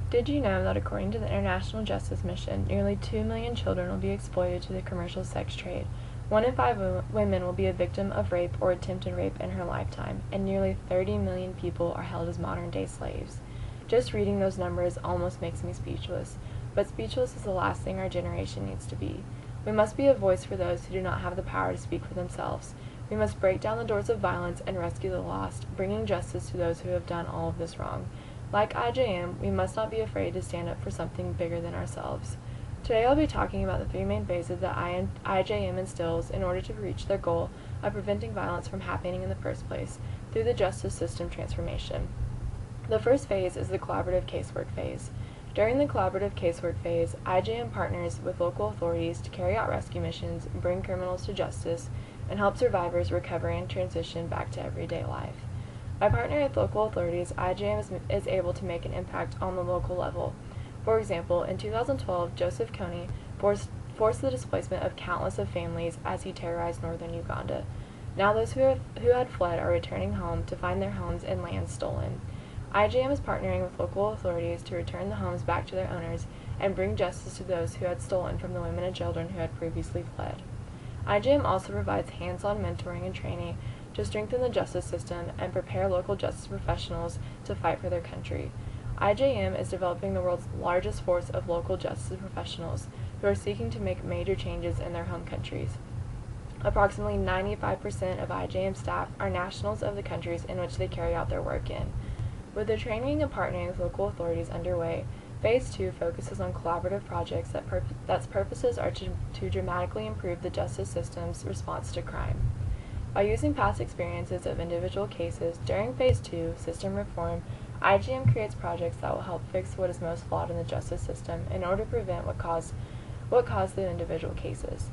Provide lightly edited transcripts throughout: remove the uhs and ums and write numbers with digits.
Did you know that according to the International Justice Mission, nearly 2 million children will be exploited to the commercial sex trade? 1 in 5 women will be a victim of rape or attempted rape in her lifetime, and nearly 30 million people are held as modern-day slaves. Just reading those numbers almost makes me speechless, but speechless is the last thing our generation needs to be. We must be a voice for those who do not have the power to speak for themselves. We must break down the doors of violence and rescue the lost, bringing justice to those who have done all of this wrong. Like IJM, we must not be afraid to stand up for something bigger than ourselves. Today I'll be talking about the 3 main phases that IJM instills in order to reach their goal of preventing violence from happening in the first place through the justice system transformation. The first phase is the collaborative casework phase. During the collaborative casework phase, IJM partners with local authorities to carry out rescue missions, bring criminals to justice, and help survivors recover and transition back to everyday life. By partnering with local authorities, IJM is able to make an impact on the local level. For example, in 2012, Joseph Kony forced the displacement of countless of families as he terrorized northern Uganda. Now those who had fled are returning home to find their homes and lands stolen. IJM is partnering with local authorities to return the homes back to their owners and bring justice to those who had stolen from the women and children who had previously fled. IJM also provides hands-on mentoring and training to strengthen the justice system and prepare local justice professionals to fight for their country. IJM is developing the world's largest force of local justice professionals who are seeking to make major changes in their home countries. Approximately 95% of IJM staff are nationals of the countries in which they carry out their work in. With the training and partnering with local authorities underway, Phase 2 focuses on collaborative projects that's purposes are to dramatically improve the justice system's response to crime. By using past experiences of individual cases during Phase 2 system reform, IJM creates projects that will help fix what is most flawed in the justice system in order to prevent what caused the individual cases.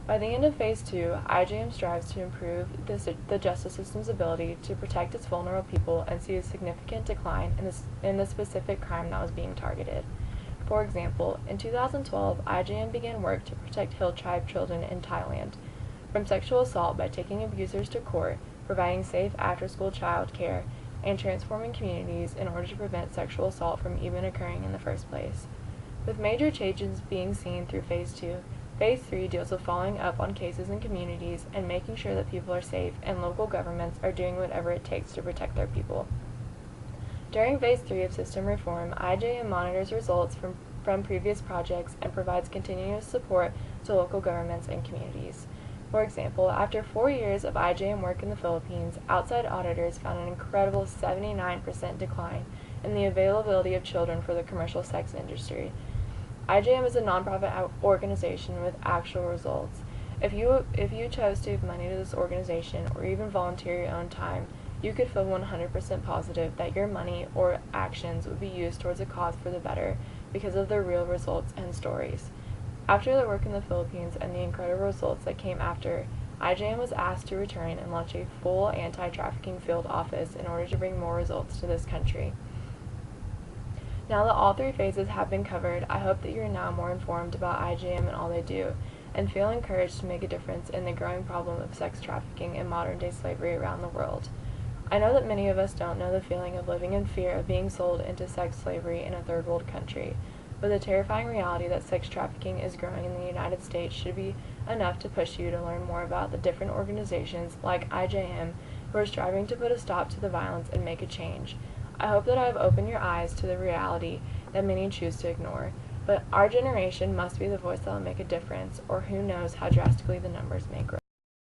By the end of Phase 2, IJM strives to improve the justice system's ability to protect its vulnerable people and see a significant decline in the specific crime that was being targeted. For example, in 2012, IJM began work to protect Hill tribe children in Thailand from sexual assault by taking abusers to court, providing safe after-school child care, and transforming communities in order to prevent sexual assault from even occurring in the first place. With major changes being seen through Phase 2, Phase 3 deals with following up on cases in communities and making sure that people are safe and local governments are doing whatever it takes to protect their people. During Phase 3 of system reform, IJM monitors results from previous projects and provides continuous support to local governments and communities. For example, after 4 years of IJM work in the Philippines, outside auditors found an incredible 79% decline in the availability of children for the commercial sex industry. IJM is a nonprofit organization with actual results. If you chose to give money to this organization or even volunteer your own time, you could feel 100% positive that your money or actions would be used towards a cause for the better because of the real results and stories. After the work in the Philippines and the incredible results that came after, IJM was asked to return and launch a full anti-trafficking field office in order to bring more results to this country. Now that all 3 phases have been covered, I hope that you are now more informed about IJM and all they do, and feel encouraged to make a difference in the growing problem of sex trafficking and modern-day slavery around the world. I know that many of us don't know the feeling of living in fear of being sold into sex slavery in a third world country, but the terrifying reality that sex trafficking is growing in the United States should be enough to push you to learn more about the different organizations like IJM who are striving to put a stop to the violence and make a change. I hope that I have opened your eyes to the reality that many choose to ignore, but our generation must be the voice that will make a difference, or who knows how drastically the numbers may grow.